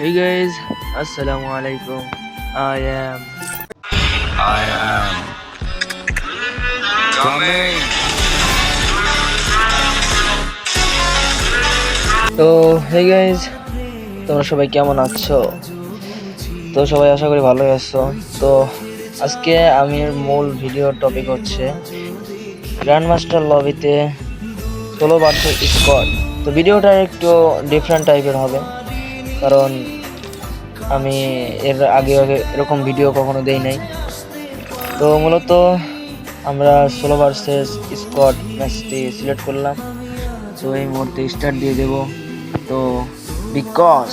Hey guys, Assalamu alaikum. I am coming. তো hey guys, তোমরা সবাই কেমন আছো? তো সবাই আশা করি ভালোই আছো। তো আজকে আমি মূল ভিডিও টপিক হচ্ছে গ্র্যান্ড মাস্টার লবিতে 16 ভার্সেস স্কোয়াড। তো ভিডিওটা একটু ডিফারেন্ট টাইপের হবে, কারণ আমি এর আগে এরকম ভিডিও কখনো দেই নাই। তো মূলত আমরা 16 ভার্সেস স্কোয়াড ম্যাচটি সিলেক্ট করলাম। তো এই মুহূর্তে স্টার্ট দিয়ে দেব। তো বিকজ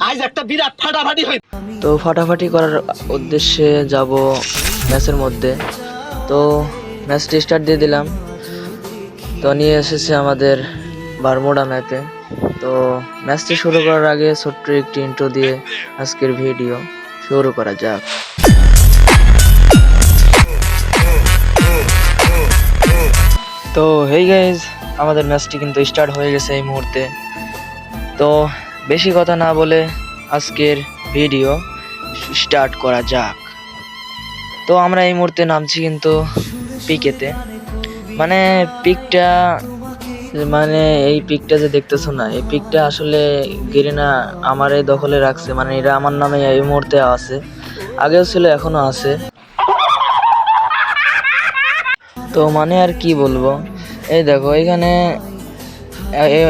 আজ একটা বিরাট ফাটাফাটি হয়। তো ফাটাফাটি করার উদ্দেশ্যে যাব ম্যাচের মধ্যে। তো ম্যাচটি স্টার্ট দিয়ে দিলাম। তো নিয়ে এসেছে আমাদের বারমুডা ম্যাপে। তো ম্যাচটি শুরু করার আগে ছোট্ট একটি ইন্ট্রো দিয়ে আজকের ভিডিও শুরু করা যাক। তো হেই গাইজ, আমাদের ম্যাচটি কিন্তু স্টার্ট হয়ে গেছে এই মুহূর্তে। তো বেশি কথা না বলে আজকের ভিডিও স্টার্ট করা যাক। তো আমরা এই মুহূর্তে নামছি কিন্তু পিকেতে, মানে পিকটা, মানে এই পিকটা যে দেখতেছো না, এই পিকটা আসলে গেরিনা আমার এই দখলে রাখছে। মানে এটা আমার নামে এই মুহূর্তে আছে, আগেও ছিল, এখনো আছে। তো মানে আর কি বলবো, এই দেখো এখানে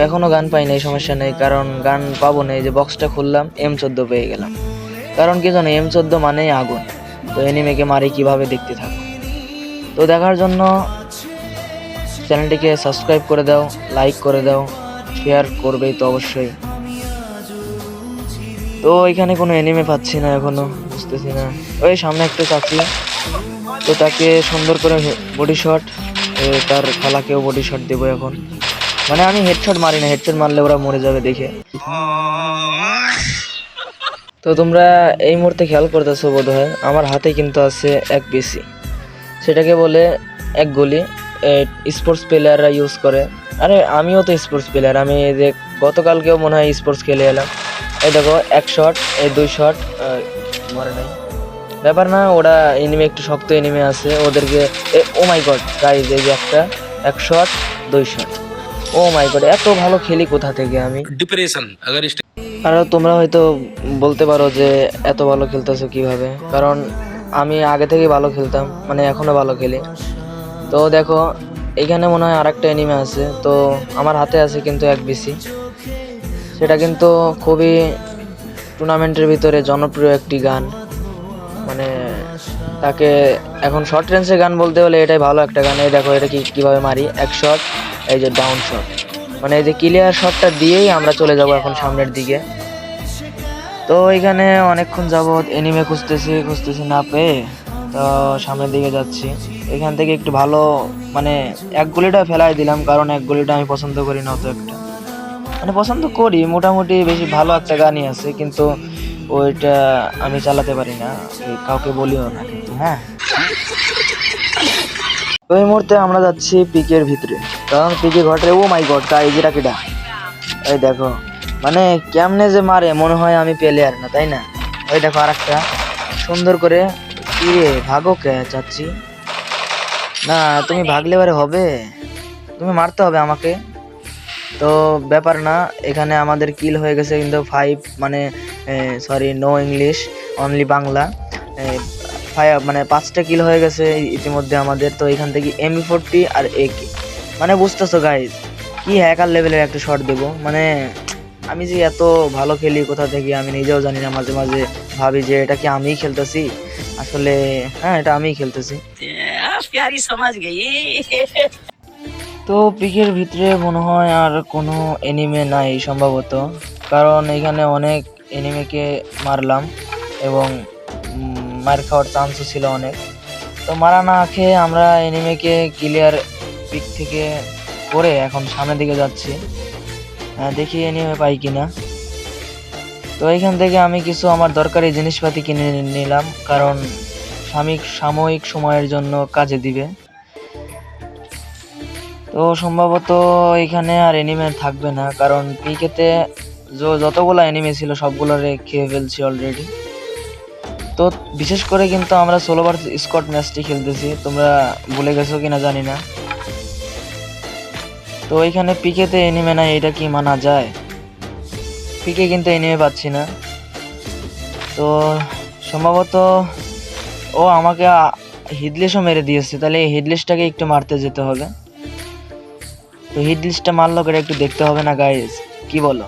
এখনো গান পাই নাই, সমস্যা নেই, কারণ গান পাবো না। এই যে বক্সটা খুললাম, M14 পেয়ে গেলাম। কারণ কি জানো, M14 মানেই আগুন। তো এনিমেকে মারি কিভাবে দেখতে থাকো। তো দেখার জন্য চ্যানেলটিকে সাবস্ক্রাইব করে দাও, লাইক করে দাও, শেয়ার করবেই তো অবশ্যই। তো এখানে কোনো এনিমে পাচ্ছি না এখনো, বুঝতেছি না। ওই সামনে একটা চাচি, তো তাকে সুন্দর করে বডি শট, তার খালাকেও বডি শট দেবো এখন। মানে আমি হেডশট মারি না, হেডশট মারলে ওরা মরে যাবে দেখে। তো তোমরা এই মুহূর্তে খেয়াল করতেছো বোধহয় আমার হাতে কিন্তু আছে এক পিসি, সেটাকে বলে এক গুলি। স্পোর্টস প্লেয়াররা ইউজ করে। আরে আমিও তো স্পোর্টস প্লেয়ার, আমি এই যে গতকালকেও মনে হয় স্পোর্টস খেলে এলাম। এই দেখো এক শট, এই দুই শট, মরে নাই, ব্যাপার না। ওরা এনিমে একটু শক্ত এনিমে আছে, ওদেরকে ও মাই গড গাইজ, এই যে একটা এক শট, দুই শট। ও মাই গড, এত ভালো খেলি কোথা থেকে আমি। ডিপ্রেশন আর তোমরা হয়তো বলতে পারো যে এত ভালো খেলতেছো কিভাবে, কারণ আমি আগে থেকে ভালো খেলতাম, মানে এখনো ভালো খেলি। তো দেখো এখানে মনে হয় আরেকটা এনিমে আছে। তো আমার হাতে আছে কিন্তু এক বিসি, সেটা কিন্তু খুবই টুর্নামেন্টের ভিতরে জনপ্রিয় একটি গান। মানে তাকে এখন শর্ট রেঞ্জের গান বলতে হলে এটাই ভালো একটা গান। এই দেখো এটা কিভাবে মারি, এক শট, এই যে ডাউন শট, মানে এই যে ক্লিয়ার শটটা দিয়েই আমরা চলে যাব এখন সামনের দিকে। তো এখানে অনেকক্ষণ যাবত এনিমে খুঁজতেছি না পেয়ে, তো সামনের দিকে যাচ্ছি। এখান থেকে একটু ভালো, মানে এক গুলিটা ফেলাই দিলাম, কারণ এক গুলিটা আমি পছন্দ করি না অত একটা। মানে পছন্দ করি মোটামুটি, বেশি ভালো একটা গানই আছে, কিন্তু ওইটা আমি চালাতে পারি না, কাউকে বলিও না কিন্তু। হ্যাঁ, তো এই মুহূর্তে আমরা যাচ্ছি পিকের ভিতরে, কারণ পিকে ঘটে। ও মাই গড গাইজ, এটা কিটা, এই দেখো মানে কেমনে যে মারে, মনে হয় আমি প্লেয়ার না, তাই না? ওই দেখো আরেকটা সুন্দর করে। কি রে, ভাগো কে চাচ্ছি না, তুমি ভাগলে এবারে হবে, তুমি মারতে হবে আমাকে। তো ব্যাপার না, এখানে আমাদের কিল হয়ে গেছে কিন্তু 5, মানে sorry, no English, only Bangla. 5, মানে 5টা কিল হয়ে গেছে ইতিমধ্যে আমাদের। তো এখান থেকে M40 আর AK, মানে বুঝতেছো গাইজ কি হ্যাকার লেভেলের একটা শট দেবো। মানে আমি যে এত ভালো খেলি কোথা থেকে আমি নিজেও জানি না। মাঝে মাঝে ভাবি যে এটা কি আমিই খেলতেছি, আসলে হ্যাঁ এটা আমিই খেলতেছি। তো পিকের ভিতরে মনে হয় আর কোনো এনিমে নাই সম্ভবত, কারণ এখানে অনেক এনিমেকে মারলাম এবং মার খাওয়ার চান্সও ছিল অনেক। তো মারা না খেয়ে আমরা এনিমেকে ক্লিয়ার পিক থেকে করে এখন সামনের দিকে যাচ্ছি। দেখি এনিমে পাই কিনা। তো এইখান থেকে আমি কিছু আমার দরকারি জিনিসপাতি কিনে নিলাম, কারণ সাময়িক সময়ের জন্য কাজে দিবে। তো সম্ভবত এখানে আর এনিমে থাকবে না, কারণ পিকেতে যতগুলো এনিমি ছিল সবগুলোরে খেয়ে ফেলছি অলরেডি। তো বিশেষ করে কিন্তু আমরা সোলো ভার্সেস স্কোয়াড ম্যাচটি খেলতেছি, তোমরা ভুলে গেছো কিনা জানি না। তো এখানে পিকেতে এনিমে নাই, এটা কি মানা যায়? পিকে কিন্তু এনিমে পাচ্ছি না। তো সম্ভবত ও আমাকে হিডলিশও মেরে দিয়েছে, তাহলে এই হিডলিশটাকে একটু মারতে যেতে হবে। তো হিডলিশটা মারলো করে একটু দেখতে হবে না গাইস, কি বলো?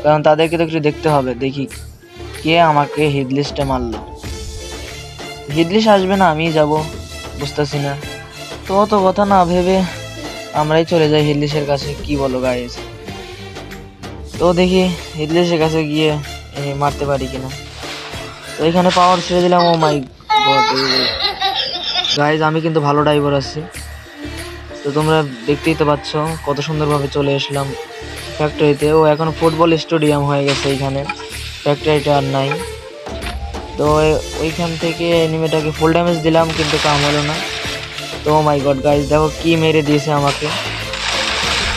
কারণ তাদেরকে তো একটু দেখতে হবে, দেখি কে আমাকে হিডলিশটা মারলো। হিডলিশ আসবে না আমি যাব, বুঝতেছি না। তো অত কথা না ভেবে আমরাই চলে যাই হিডলিশের কাছে, কি বলো গাইস? তো দেখি হিডলিশের কাছে গিয়ে মারতে পারি কিনা। তো এখানে পাওয়ার ছেড়ে দিলাম। ও মাই গড গাইস, আমি কিন্তু ভালো ড্রাইভার আছি। তো তোমরা দেখতেই তো পাচ্ছ কত সুন্দরভাবে চলে আসলাম ফ্যাক্টরিতে। ও এখন ফুটবল স্টেডিয়াম হয়ে গেছে এইখানে, ফ্যাক্টরিটা আর নাই। তো ওইখান থেকে এনিমেটাকে ফুল ড্যামেজ দিলাম কিন্তু কাম হলো না। তো মাই গড গাইস, দেখো কি মেরে দিয়েছে আমাকে।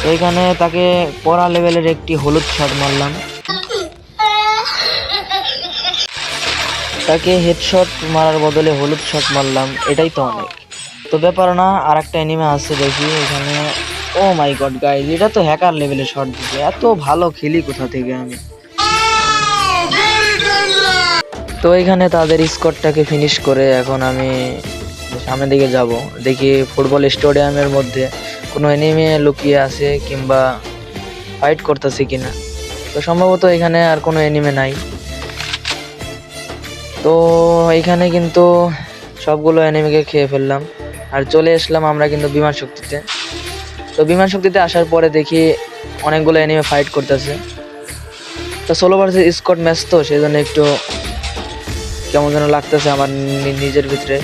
তো এখানে তাকে পড়া লেভেলের একটি হলুদ শট মারলাম, তাকে হেডশট মারার বদলে হলুদ শট মারলাম, এটাই তো অনেক। তো ব্যাপার না, আর একটা এনিমে আছে দেখি এখানে। ও মাই গড গাইস, এটা তো হ্যাকার লেভেলের শট দিচ্ছে, এত ভালো খেলি কোথা থেকে আমি। তো এখানে তাদের স্কোরটাকে ফিনিশ করে এখন আমি সামনের দিকে যাব, দেখি ফুটবল স্টেডিয়ামের মধ্যে কোনো এনিমে লুকিয়ে আছে কিংবা ফাইট করতেছে কিনা। তো সম্ভবত এখানে আর কোনো এনিমে নাই। তো এখানে কিন্তু সবগুলো এনিমিকে খেয়ে ফেললাম আর চলে আসলাম আমরা কিন্তু বিমান শক্তিতে। তো বিমান শক্তিতে আসার পরে দেখি অনেকগুলো এনিমে ফাইট করতেছে। তো সোলো ভার্সেস স্কোয়াড ম্যাচ, তো সেই জন্য একটু কেমন যেন লাগতেছে আমার নিজের ভিতরে,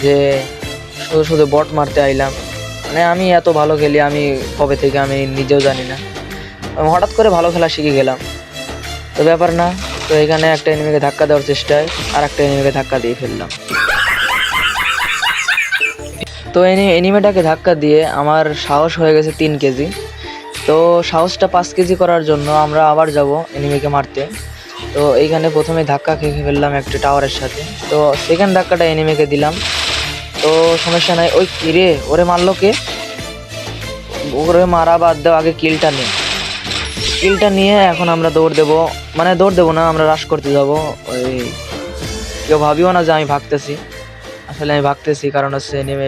যে শুধু শুধু বট মারতে আইলাম। মানে আমি এত ভালো খেলি, আমি কবে থেকে আমি নিজেও জানি না, হঠাৎ করে ভালো খেলা শিখে গেলাম। তো ব্যাপার না। তো এখানে একটা এনিমিকে ধাক্কা দেওয়ার চেষ্টায় আর একটা এনিমিকে ধাক্কা দিয়ে ফেললাম। তো এনিমিটাকে ধাক্কা দিয়ে আমার সাহস হয়ে গেছে 3 কেজি। তো সাহসটা 5 কেজি করার জন্য আমরা আবার যাব এনিমিকে মারতে। তো এইখানে প্রথমে ধাক্কা খেয়ে ফেললাম একটা টাওয়ারের সাথে। তো সেকেন্ড ধাক্কাটা এনিমিকে দিলাম। তো সমস্যা নাই। ওই কিরে, ওরে মারলো কে? ওরে মারা বাদ দাও, আগে কিলটা নিয়ে এখন আমরা দৌড় দেবো, মানে দৌড় দেবো না, আমরা রাশ করতে যাব। ওই কেউ ভাবিও না যে আমি ভাগতেছি, আসলে আমি ভাগতেছি কারণ হচ্ছে নেমে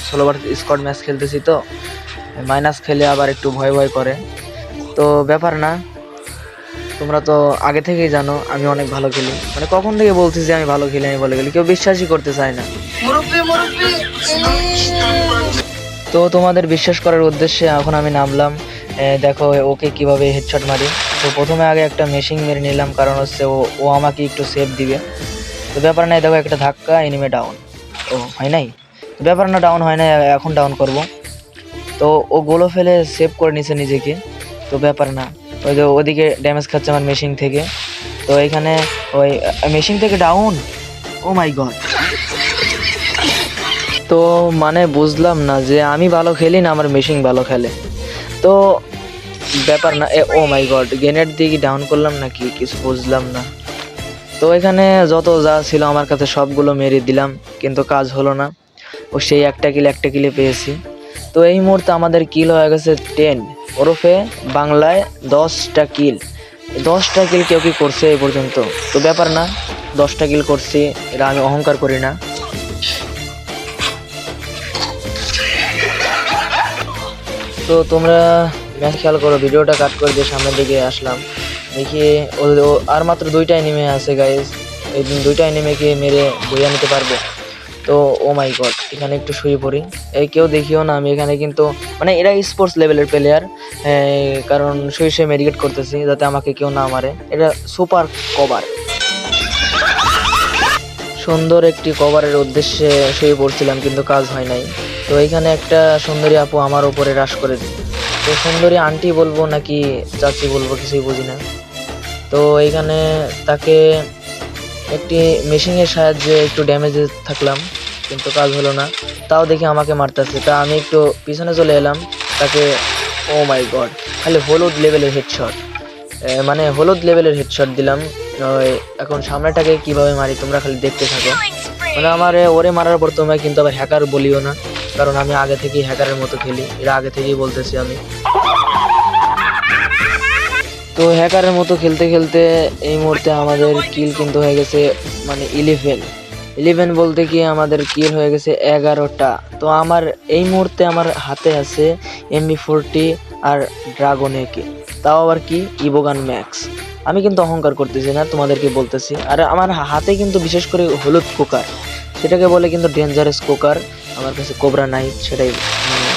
ষোলো বার স্কোয়াড ম্যাচ খেলতেছি, তো মাইনাস খেলে আবার একটু ভয় ভয় করে। তো ব্যাপার না, তোমরা তো আগে থেকেই জানো আমি অনেক ভালো খেলি, মানে কখন থেকে বলছি যে আমি ভালো খেলি, আমি ভালো খেলি, কেউ বিশ্বাসই করতে চায় না। তো তোমাদের বিশ্বাস করার উদ্দেশ্যে এখন আমি নামলাম। দেখো ওকে কিভাবে হেডশট মারি। তো প্রথমে আগে একটা মেশিং মেরে নিলাম, কারণ হচ্ছে ও আমাকে একটু সেভ দিবে। তো ব্যাপার নাই, দেখো একটা ধাক্কা, এনিমে ডাউন। ও হয় নাই, তো ব্যাপার না, ডাউন হয় নাই, এখন ডাউন করব। তো ও গোলও ফেলে সেভ করে নিছে নিজেকে। তো ব্যাপার না, ওই যে ওদিকে ড্যামেজ খাচ্ছে আমার মেশিন থেকে। তো এখানে ওই মেশিন থেকে ডাউন। ও মাই গড। তো মানে বুঝলাম না যে আমি ভালো খেলি না আমার মেশিন ভালো খেলে। তো ব্যাপার না, ও মাই গড, গ্রেনেড দিয়ে কি ডাউন করলাম নাকি কিছু বুঝলাম না। তো এখানে যত যা ছিল আমার কাছে সবগুলো মেরে দিলাম, কিন্তু কাজ হলো না। ও সেই একটা কিলে পেয়েছি। তো এই মুহূর্তে আমাদের কিল হয়ে গেছে 10, ওরফে বাংলায় 10টা কিল। 10টা কিল কেউ কি করছে এই পর্যন্ত? তো ব্যাপার না, 10টা কিল করছি, এটা আমি অহংকার করি না। তো তোমরা ম্যাচ খেয়াল করো, ভিডিওটা কাট করে দিয়ে সামনের দিকে আসলাম। দেখি ও আর মাত্র 2টা এনিমে আছে গাইজ, এই 2টা এনিমেকে মেরে বইয়া নিতে পারবো। তো ও মাই গড, এখানে একটু শুয়ে পড়ি। এই কেউ দেখিও না, আমি এখানে কিন্তু মানে এরা স্পোর্টস লেভেলের প্লেয়ার, কারণ শুয়ে মেডিকেট করতেছি যাতে আমাকে কেউ না মারে। এটা সুপার কভার, সুন্দর একটি কভারের উদ্দেশ্যে শুয়ে পড়ছিলাম, কিন্তু কাজ হয় নাই। তো এইখানে একটা সুন্দরী আপু আমার উপরে রাশ করে দিল। তো সুন্দরী আন্টি বলবো নাকি চাচি বলবো কিছুই বুঝি না। তো এইখানে তাকে একটি মেশিনের সাহায্যে একটু ড্যামেজে থাকলাম, কিন্তু কাজ হলো না। তাও দেখি আমাকে মারতেছে, তা আমি একটু পিছনে চলে এলাম তাকে। ও মাই গড, খালি হলুদ লেভেলের হেডশট। মানে হলুদ লেভেলের হেডশট দিলাম। ওই এখন সামনেটাকে কিভাবে মারি তোমরা খালি দেখতে থাকো। মানে আমার ওরে মারার পর তোমরা কিন্তু আবার হ্যাকার বলিও না, কারণ আমি আগে থেকেই হ্যাকারের মতো খেলি, এটা আগে থেকেই বলতেছি আমি। তো হ্যাকারের মতো খেলতে খেলতে এই মুহূর্তে আমাদের কিল কিন্তু হয়ে গেছে মানে 11 বলতে কি আমাদের কিল হয়ে গেছে 11টা। তো আমার এই মুহূর্তে আমার হাতে আছে MB40 আর ড্রাগন একে, তাও আবার কি ইবোগান ম্যাক্স। আমি কিন্তু অহংকার করতেছি না, তোমাদেরকে বলতেছি। আর আমার হাতে কিন্তু বিশেষ করে হলুদ কোকার, সেটাকে বলে কিন্তু ডেঞ্জারাস কোকার। আমার কাছে কোবরা নাই, সেটাই মানে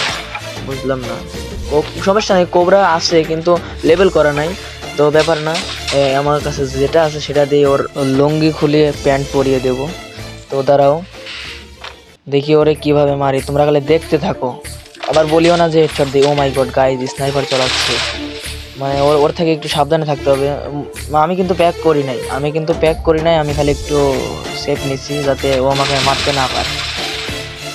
বুঝলাম না। সমস্যা নেই, কোবরা আছে কিন্তু লেবেল করা নাই, তো ব্যাপার না। আমার কাছে যেটা আছে সেটা দিয়ে ওর লুঙ্গি খুলিয়ে প্যান্ট পরিয়ে দেব। তো দাঁড়াও দেখি ওরে কিভাবে মারি, তোমরা খালি দেখতে থাকো। আবার বলিও না যে হেডশট দিই। ও মাই গড গাইজ, স্নাইপার চালাচ্ছে, মানে ওর থেকে একটু সাবধানে থাকতে হবে। আমি কিন্তু প্যাক করি নাই, আমি খালি একটু সেফ নিচ্ছি যাতে ও আমাকে মারতে না পারে।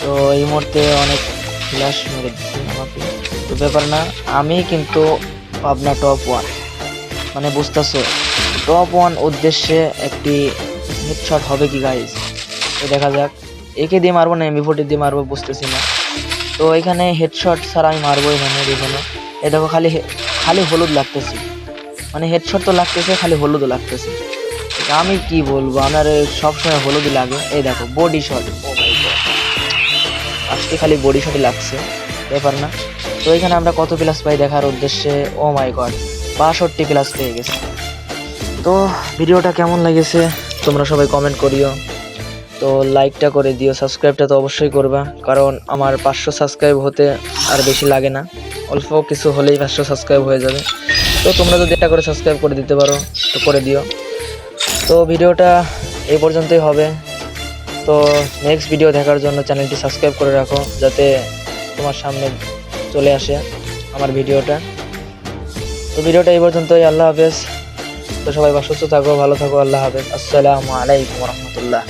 তো এই মুহূর্তে অনেক ফ্ল্যাশ মেরে দিচ্ছি আমাকে, তো ব্যাপার না। আমি কিন্তু পাবনা টপ 1, মানে বুঝতেছো, টপ 1 উদ্দেশ্যে একটি হেডশট হবে কি গাইজ, তো দেখা যাক। একে দিয়ে মারবো না MB40 দিয়ে মারবো বুঝতেছি না। তো এখানে হেডশট ছাড়া আমি মারবোই না এখানে। এ দেখো খালি খালি হলুদ লাগতেছে, মানে হেডশট তো লাগতেছে, খালি হলুদও লাগতেছে। আমি কি বলবো, আমার সবসময় হলুদই লাগে। এই দেখো বডি শট, ও মাই গড, আজকে খালি বডি শটই লাগছে, ব্যাপার না। তো এখানে আমরা কত প্লাস পাই দেখার উদ্দেশ্যে, ও মাই গড 62 প্লাস পেয়ে গেছি। তো ভিডিওটা কেমন লেগেছে তোমরা সবাই কমেন্ট করিও, তো লাইকটা করে দিও, সাবস্ক্রাইবটা তো অবশ্যই করবা, কারণ আমার 500 সাবস্ক্রাইব হতে আর বেশি লাগে না, অল্প কিছু হলেই 500 সাবস্ক্রাইব হয়ে যাবে। তো তোমরা যদি এটা করে সাবস্ক্রাইব করে দিতে পারো তো করে দিও। তো ভিডিওটা এই পর্যন্তই হবে। তো নেক্সট ভিডিও দেখার জন্য চ্যানেলটি সাবস্ক্রাইব করে রাখো, যাতে তোমার সামনে চলে আসে আমার ভিডিওটা। তো ভিডিওটা এই পর্যন্তই, আল্লাহ হাফেজ। তো সবাই সুস্থ থাকো, ভালো থাকো, আল্লাহ হাফেজ, আসসালামু আলাইকুম রহমতুল্লাহ।